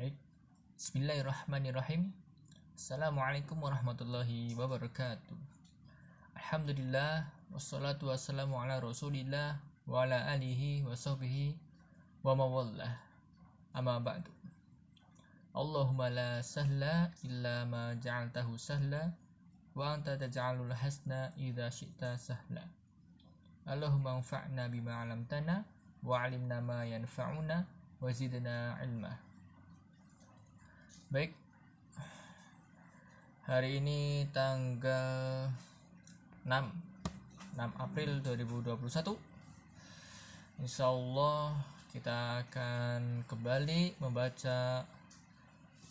Baik. Bismillahirrahmanirrahim. Assalamualaikum warahmatullahi wabarakatuh. Alhamdulillah wassalatu wassalamu ala Rasulillah wa ala alihi wa sahbihi wa mawallah. Amma ba'du. Allahumma la sahla illa ma ja'altahu sahla wa anta taj'alul hasna idza syi'ta sahla. Allahumma anfa'na bima 'allamtana wa 'allimna ma yanfa'una wa zidna 'ilma. Baik, hari ini tanggal 6 April 2021. Insya Allah kita akan kembali membaca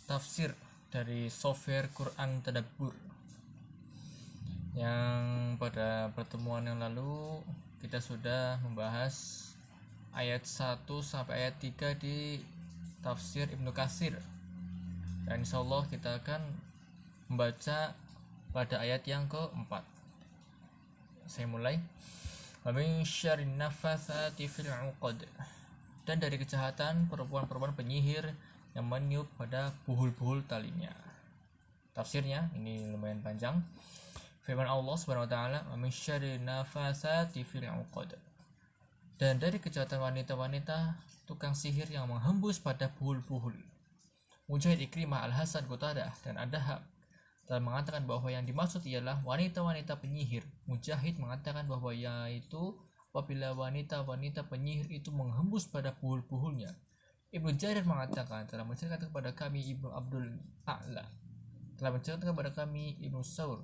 tafsir dari software Quran Tadabbur, yang pada pertemuan yang lalu kita sudah membahas ayat 1 sampai ayat 3 di tafsir Ibnu Katsir. Dan insyaallah kita akan membaca pada ayat yang keempat. Saya mulai. Wa min syarrin naffatsati fil 'uqad. Dan dari kejahatan perempuan-perempuan penyihir yang meniup pada buhul-buhul talinya. Tafsirnya ini lumayan panjang. Firman Allah Subhanahu wa taala, "Wa min syarrin naffatsati fil 'uqad." Dan dari kejahatan wanita-wanita tukang sihir yang menghembus pada buhul-buhul. Mujahid, Ikrimah, Al-Hasan, Qatadah, dan Adhab telah mengatakan bahwa yang dimaksud ialah wanita-wanita penyihir. Mujahid mengatakan bahwa yaitu apabila wanita-wanita penyihir itu menghembus pada buhul-buhulnya. Ibnu Jarir mengatakan telah menceritakan kepada kami Ibnu Abdul A'la, telah menceritakan kepada kami Ibnu Saur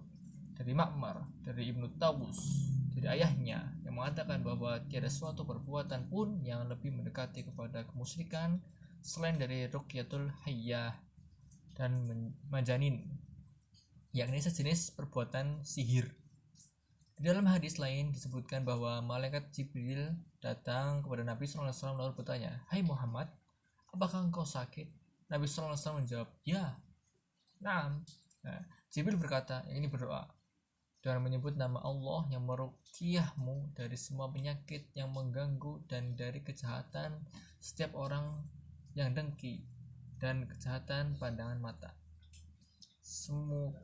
dari Ma'mar, dari Ibnu Tawus, dari ayahnya, yang mengatakan bahwa tiada suatu perbuatan pun yang lebih mendekati kepada kemusyrikan selain dari ruqyatul hayyah dan majanin, yakni sejenis perbuatan sihir. Di dalam hadis lain disebutkan bahwa malaikat Jibril datang kepada Nabi SAW lalu bertanya, "Hai Muhammad, apakah engkau sakit?" Nabi SAW menjawab, "Ya." Nah, Jibril berkata, ini berdoa dengan menyebut nama Allah yang meruqyahmu dari semua penyakit yang mengganggu dan dari kejahatan setiap orang yang dengki dan kejahatan pandangan mata.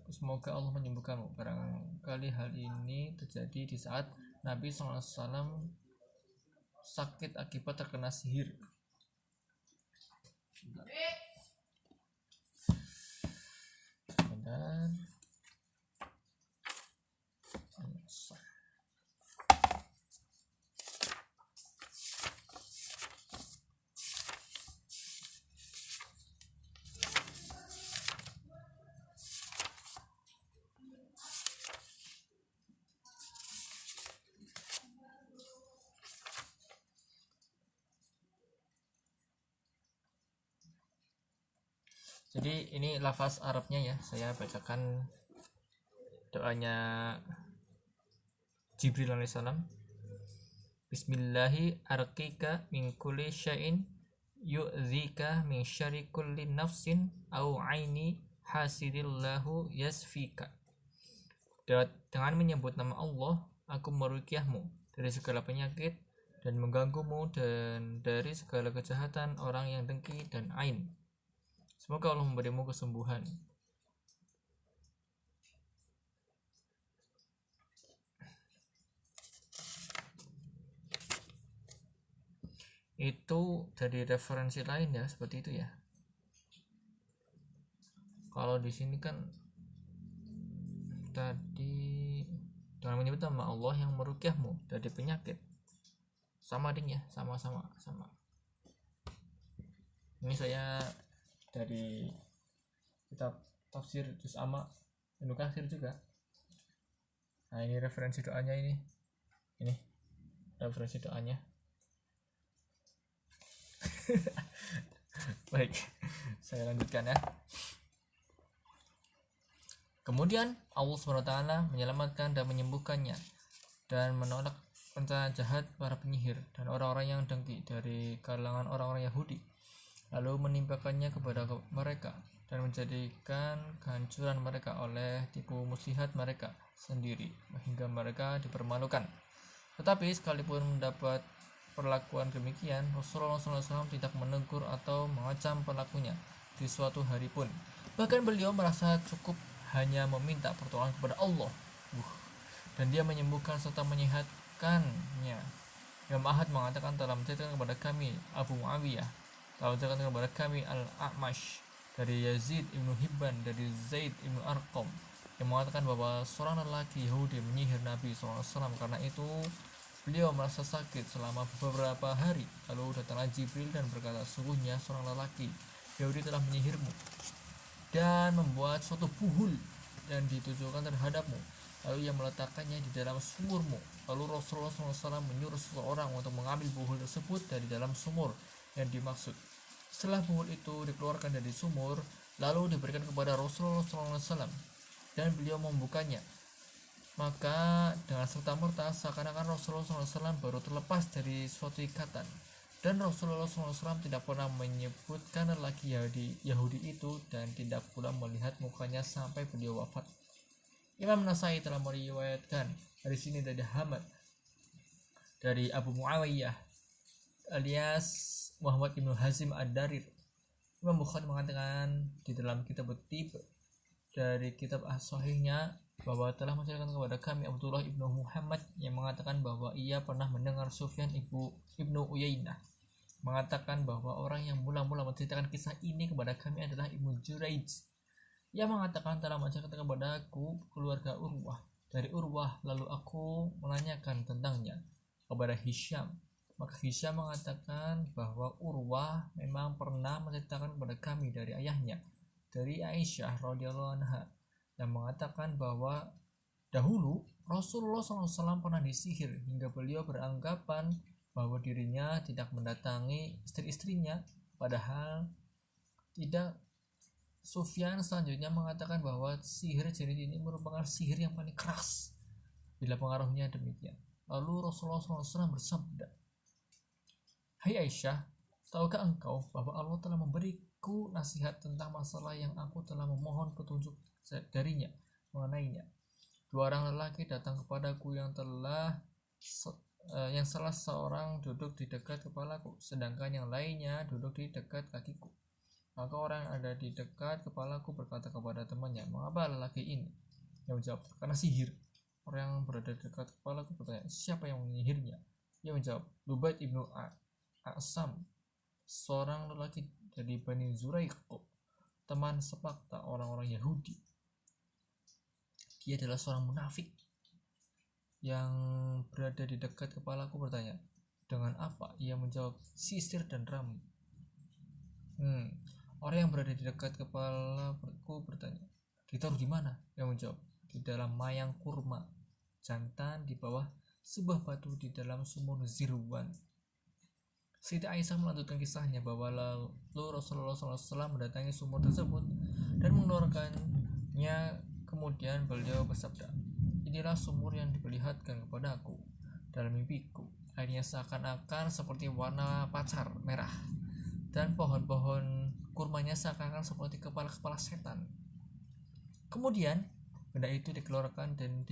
Semoga Allah menyembuhkanmu. Barangkali hal ini terjadi di saat Nabi SAW sakit akibat terkena sihir. Dan jadi ini lafaz Arabnya ya, saya bacakan doanya Jibril alaihissalam. Bismillahi arqika min kulli syai'in yu'dzika min syarri kulli nafsin au aini hasidillahu yasfika. Dengan menyebut nama Allah, aku meruqyahmu dari segala penyakit dan mengganggumu, dan dari segala kejahatan orang yang dengki dan ain. Semoga Allah memberimu kesembuhan. Itu dari referensi lain ya, seperti itu ya. Kalau di sini kan tadi dengan menyebut nama Allah yang meruqyahmu dari penyakit. Sama ding ya, sama. Ini saya dari kitab tafsir Juz Amma Ibnu Katsir juga. Nah, ini referensi doanya ini referensi doanya. Baik, saya lanjutkan ya. Kemudian Allah SWT menyelamatkan dan menyembuhkannya dan menolak rencana jahat para penyihir dan orang-orang yang dengki dari kalangan orang-orang Yahudi, lalu menimpakannya kepada mereka dan menjadikan kehancuran mereka oleh tipu muslihat mereka sendiri hingga mereka dipermalukan. Tetapi sekalipun mendapat perlakuan demikian, Rasulullah SAW tidak menegur atau mengecam pelakunya, di suatu hari pun. Bahkan beliau merasa cukup hanya meminta pertolongan kepada Allah. Dan dia menyembuhkan serta menyehatkannya. Imam Ahmad mengatakan telah menceritakan kepada kami Abu Muawiyah, telah menceritakan kepada kami Al-A'mash dari Yazid ibnu Hibban dari Zaid ibnu Arqam yang mengatakan bahwa seorang lelaki Yahudi menyihir Nabi SAW. Karena itu beliau merasa sakit selama beberapa hari. Lalu datanglah Jibril dan berkata, sungguhnya seorang lelaki Yahudi telah menyihirmu dan membuat suatu buhul dan ditujukan terhadapmu. Lalu ia meletakkannya di dalam sumurmu. Lalu Rasulullah SAW menyuruh seseorang untuk mengambil buhul tersebut dari dalam sumur yang dimaksud. Setelah buhul itu dikeluarkan dari sumur, lalu diberikan kepada Rasulullah SAW dan beliau membukanya. Maka dengan serta-merta seakan-akan Rasulullah SAW baru terlepas dari suatu ikatan. Dan Rasulullah SAW tidak pernah menyebutkan lelaki Yahudi itu dan tidak pula melihat mukanya sampai beliau wafat. Imam Nasai telah meriwayatkan dari sini dari Hamad dari Abu Muawiyah alias Muhammad ibnu Hazim Ad-Darir. Imam Bukhari mengatakan di dalam kitab Tib dari kitab As-Sahihnya bahwa telah menceritakan kepada kami Abdullah ibnu Muhammad yang mengatakan bahwa ia pernah mendengar Sufyan ibnu Uyainah mengatakan bahwa orang yang mula-mula menceritakan kisah ini kepada kami adalah Ibnu Juraij. Ia mengatakan telah menceritakan kepada aku keluarga Urwah dari Urwah, lalu aku menanyakan tentangnya kepada Hisham. Maka Hisham mengatakan bahwa Urwah memang pernah menceritakan kepada kami dari ayahnya, dari Aisyah radhiyallahu anha, yang mengatakan bahwa dahulu Rasulullah SAW pernah disihir hingga beliau beranggapan bahwa dirinya tidak mendatangi istri-istrinya, padahal tidak. Sufyan selanjutnya mengatakan bahwa sihir jenis ini merupakan sihir yang paling keras bila pengaruhnya demikian. Lalu Rasulullah SAW bersabda, hai Aisyah, tahukah engkau bahwa Allah telah memberiku nasihat tentang masalah yang aku telah memohon petunjuk darinya mengenainya. Dua orang lelaki datang kepadaku yang salah seorang duduk di dekat kepalaku, sedangkan yang lainnya duduk di dekat kakiku. Maka orang yang ada di dekat kepalaku berkata kepada temannya, mengapa lelaki ini? Dia menjawab, karena sihir. Orang yang berada di dekat kepalaku bertanya, siapa yang menyihirnya? Dia menjawab, Lubaid ibnu A'sam, seorang lelaki dari Bani Zuraiq, teman sepakta orang-orang Yahudi. Dia adalah seorang munafik yang berada di dekat kepalaku bertanya, dengan apa? Ia menjawab, sisir dan rambut. Orang yang berada di dekat kepalaku bertanya, ditaruh di mana? Yang menjawab, di dalam mayang kurma jantan di bawah sebuah batu di dalam sumur Zirwan. Siti Aisyah melanjutkan kisahnya bahwa lalu Rasulullah SAW mendatangi sumur tersebut dan mengeluarkannya. Kemudian beliau bersabda, inilah sumur yang diperlihatkan kepada aku dalam mimpiku. Airnya seakan-akan seperti warna pacar merah dan pohon-pohon kurmanya seakan-akan seperti kepala-kepala setan. Kemudian benda itu dikeluarkan dan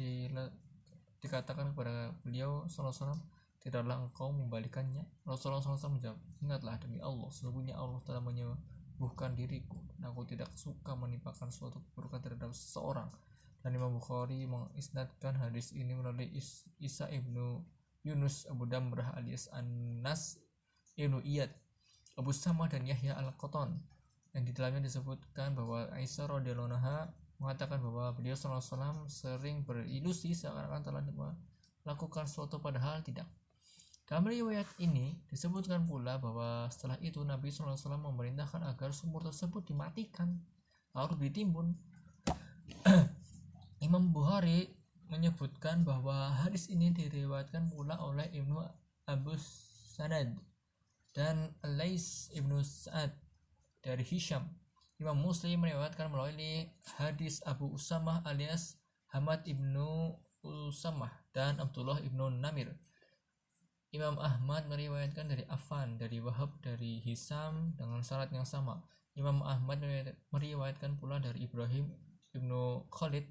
dikatakan kepada beliau SAW, tidaklah engkau membalikannya? Rasulullah SAW menjawab, ingatlah demi Allah, sesungguhnya Allah telah menyembuhkan diriku dan aku tidak suka menimpakan suatu keburukan terhadap seseorang. Dan Imam Bukhari mengisnadkan hadis ini melalui Isa ibnu Yunus Abu Damrah alias Anas ibnu Iyad Abu Samah dan Yahya al-Qattan, yang di dalamnya disebutkan bahwa Aisyah radhiyallahu anha mengatakan bahwa beliau SAW sering berilusi seakan-akan telah melakukan suatu padahal tidak. Dalam riwayat ini disebutkan pula bahwa setelah itu Nabi SAW memerintahkan agar sumur tersebut dimatikan lalu ditimbun. Imam Bukhari menyebutkan bahwa hadis ini diriwayatkan pula oleh Ibnu Abu Sanad dan Lais ibnu Sa'ad dari Hisham. Imam Muslim meriwayatkan melalui hadis Abu Usamah alias Hamad ibnu Usamah dan Abdullah ibnu Namir. Imam Ahmad meriwayatkan dari Affan, dari Wahab, dari Hisam dengan syarat yang sama. Imam Ahmad meriwayatkan pula dari Ibrahim ibnu Khalid,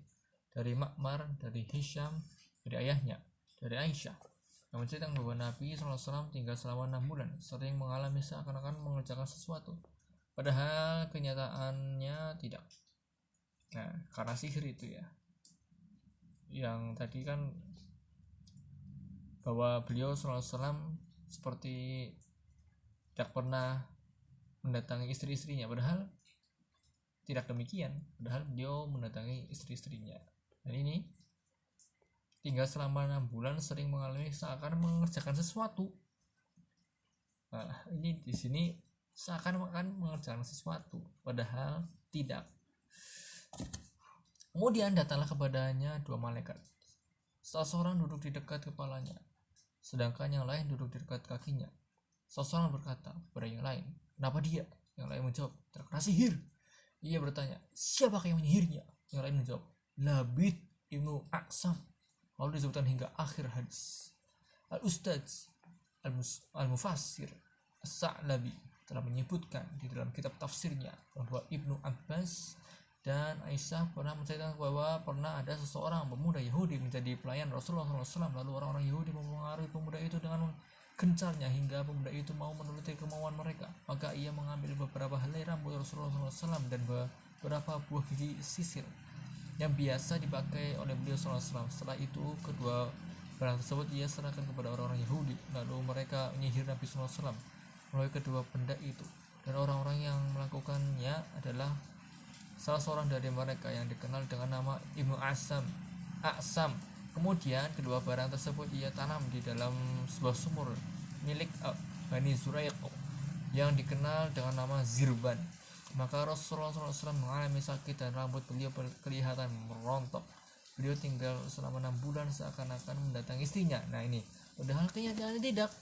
dari Ma'mar, dari Hisham, dari ayahnya, dari Aisyah, yang menceritakan bahwa Nabi SAW tinggal selama 6 bulan, sering mengalami seakan-akan mengerjakan sesuatu. padahal kenyataannya tidak. Nah, karena sihir itu ya, yang tadi kan bahwa beliau SAW seperti tidak pernah mendatangi istri-istrinya, padahal tidak demikian, padahal beliau mendatangi istri-istrinya. Dan ini tinggal selama 6 bulan sering mengalami seakan mengerjakan sesuatu. Nah, ini di sini seakan-akan mengerjakan sesuatu, padahal tidak. Kemudian datanglah kepadanya 2 malaikat. Salah seorang duduk di dekat kepalanya, sedangkan yang lain duduk di dekat kakinya. Seseorang berkata kepada yang lain, "Kenapa dia?" Yang lain menjawab, "Terkena sihir." Ia bertanya, "Siapakah yang menyihirnya?" Yang lain menjawab, "Labid ibnu Aqsam." Lalu disebutkan hingga akhir hadis. Al-Ustadz Al-Mufassir As-Sa'labi telah menyebutkan di dalam kitab tafsirnya bahwa Ibnu Abbas dan Aisyah pernah menceritakan bahwa pernah ada seseorang pemuda Yahudi menjadi pelayan Rasulullah SAW. Lalu orang-orang Yahudi mempengaruhi pemuda itu dengan gencarnya hingga pemuda itu mau menuruti kemauan mereka. Maka ia mengambil beberapa helai rambut Rasulullah SAW dan beberapa buah gigi sisir yang biasa dipakai oleh beliau SAW. Setelah itu kedua barang tersebut ia serahkan kepada orang-orang Yahudi. Lalu mereka menyihir Nabi SAW melalui kedua benda itu, dan orang-orang yang melakukannya adalah salah seorang dari mereka yang dikenal dengan nama Ibnu Aqsam. Kemudian kedua barang tersebut ia tanam di dalam sebuah sumur milik Bani Zuraiq yang dikenal dengan nama Zirban. Maka Rasulullah SAW mengalami sakit dan rambut beliau kelihatan merontok. Beliau tinggal selama 6 bulan seakan-akan mendatangi istrinya. Nah ini, padahal kenyataannya tidak.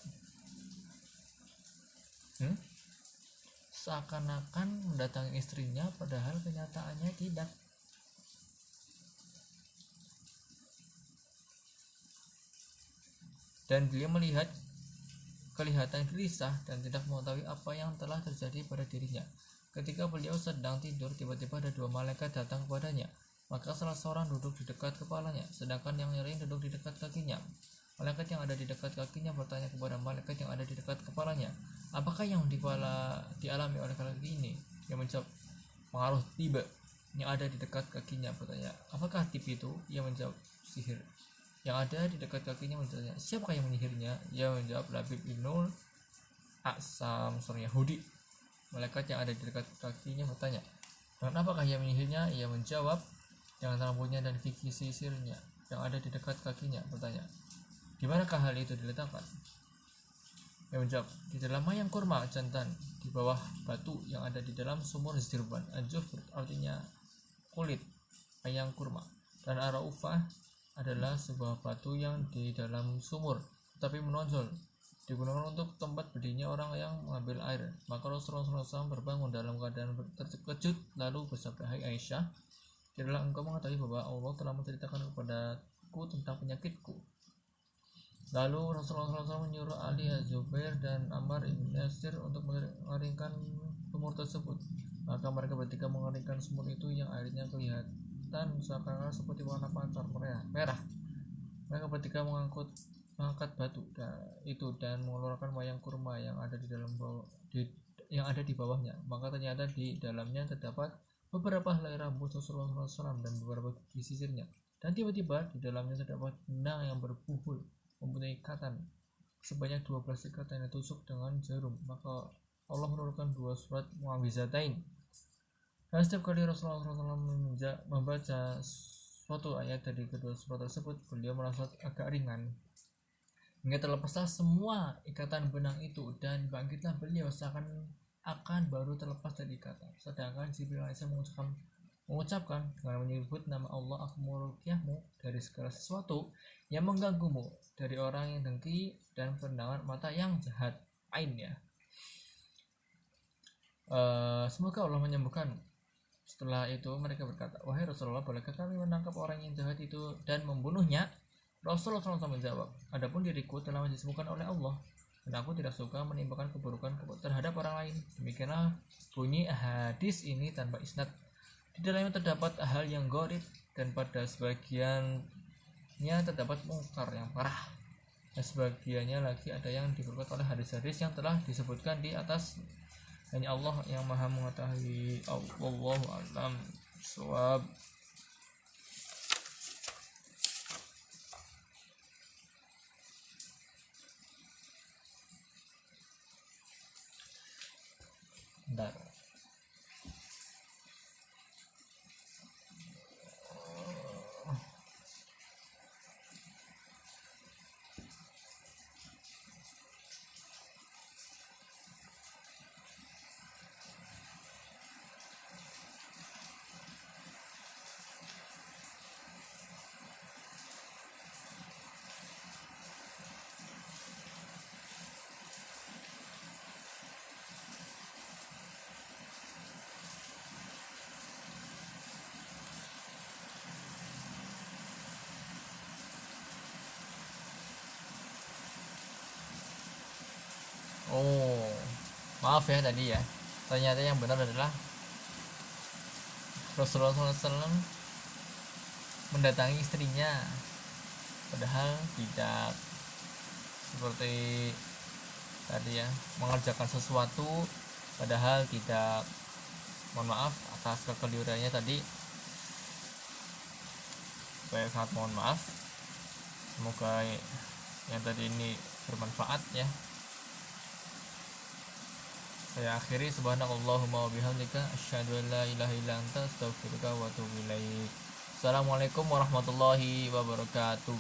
Seakan-akan mendatangi istrinya, padahal kenyataannya tidak. Dan beliau melihat kelihatan gelisah dan tidak mengetahui apa yang telah terjadi pada dirinya. Ketika beliau sedang tidur, tiba-tiba ada 2 malaikat datang kepadanya. Maka salah seorang duduk di dekat kepalanya, sedangkan yang lain duduk di dekat kakinya. Malaikat yang ada di dekat kakinya bertanya kepada malaikat yang ada di dekat kepalanya, "Apakah yang dialami oleh laki ini?" Yang menjawab, "Pengaruh tiba." Yang ada di dekat kakinya bertanya, "Apakah tib itu?" Yang menjawab, "Sihir." Yang ada di dekat kakinya bertanya, "Siapakah yang menyihirnya?" Yang menjawab, "Labib ibnu Aqsam, seorang Yahudi." Malaikat yang ada di dekat kakinya bertanya, "Dan apakah yang menyihirnya?" Ia menjawab, "Dengan rambutnya dan gigi sisirnya." Yang ada di dekat kakinya bertanya, "Di manakah hal itu diletakkan?" Yang menjawab, "Di dalam mayang kurma jantan di bawah batu yang ada di dalam sumur Zirban." Al-Jufr artinya kulit mayang kurma, dan Ar-Raufah adalah sebuah batu yang di dalam sumur tetapi menonjol, digunakan untuk tempat berdirinya orang yang mengambil air. Maka Rasulullah SAW terbangun dalam keadaan terkejut lalu bersabda, "Hai Aisyah, tidaklah engkau mengetahui bahwa Allah telah menceritakan kepadaku tentang penyakitku?" Lalu Rasulullah SAW menyuruh Ali, Zubair, dan Ammar ibn Yasir untuk mengeringkan sumur tersebut. Maka mereka bertiga mengeringkan sumur itu yang airnya kelihatan seakan-akan seperti warna pancar merah. Mereka bertiga mengangkat batu itu dan mengeluarkan wayang kurma yang ada di bawahnya. Maka ternyata di dalamnya terdapat beberapa helai rambut Rasulullah SAW dan beberapa gigi sisirnya. Dan tiba-tiba di dalamnya terdapat benang yang berbuhul mempunyai ikatan sebanyak 12 ikatan yang ditusuk dengan jarum. Maka Allah menurunkan 2 surat mu'awizatain. Dan setiap kali Rasulullah SAW membaca suatu ayat dari kedua surat tersebut, beliau merasa agak ringan hingga terlepaslah semua ikatan benang itu, dan bangkitlah beliau seakan-akan baru terlepas dari ikatan. Sedangkan Jibril AS mengucapkan dengan menyebut nama Allah, "Aku meruqyahmu dari segala sesuatu yang mengganggumu, dari orang yang dengki dan pandangan mata yang jahat." Ain ya. Semoga Allah menyembuhkan. Setelah itu mereka berkata, "Wahai Rasulullah, bolehkah kami menangkap orang yang jahat itu dan membunuhnya?" Rasulullah SAW menjawab, "Adapun diriku telah disembuhkan oleh Allah, dan aku tidak suka menimpakan keburukan terhadap orang lain." Demikianlah bunyi hadis ini tanpa isnad. Di dalamnya terdapat hal yang gharib, dan pada sebagiannya terdapat mungkar yang parah, dan sebagiannya lagi ada yang diperkuat oleh hadis-hadis yang telah disebutkan di atas. hanya Allah yang maha mengetahui. Wallahu a'lam bishawab. Bentar. Oh, maaf ya tadi ya. Ternyata yang benar adalah Rasulullah SAW mendatangi istrinya, padahal tidak, seperti tadi ya, mengerjakan sesuatu padahal tidak. Mohon maaf atas kekeliruannya tadi. Saya sangat mohon maaf. Semoga yang tadi ini bermanfaat ya. Saya akhiri, subhanakallahumma wa bihamdika asyhadu an la ilaha illa anta astaghfiruka wa atubu ilaik. Assalamualaikum warahmatullahi wabarakatuh.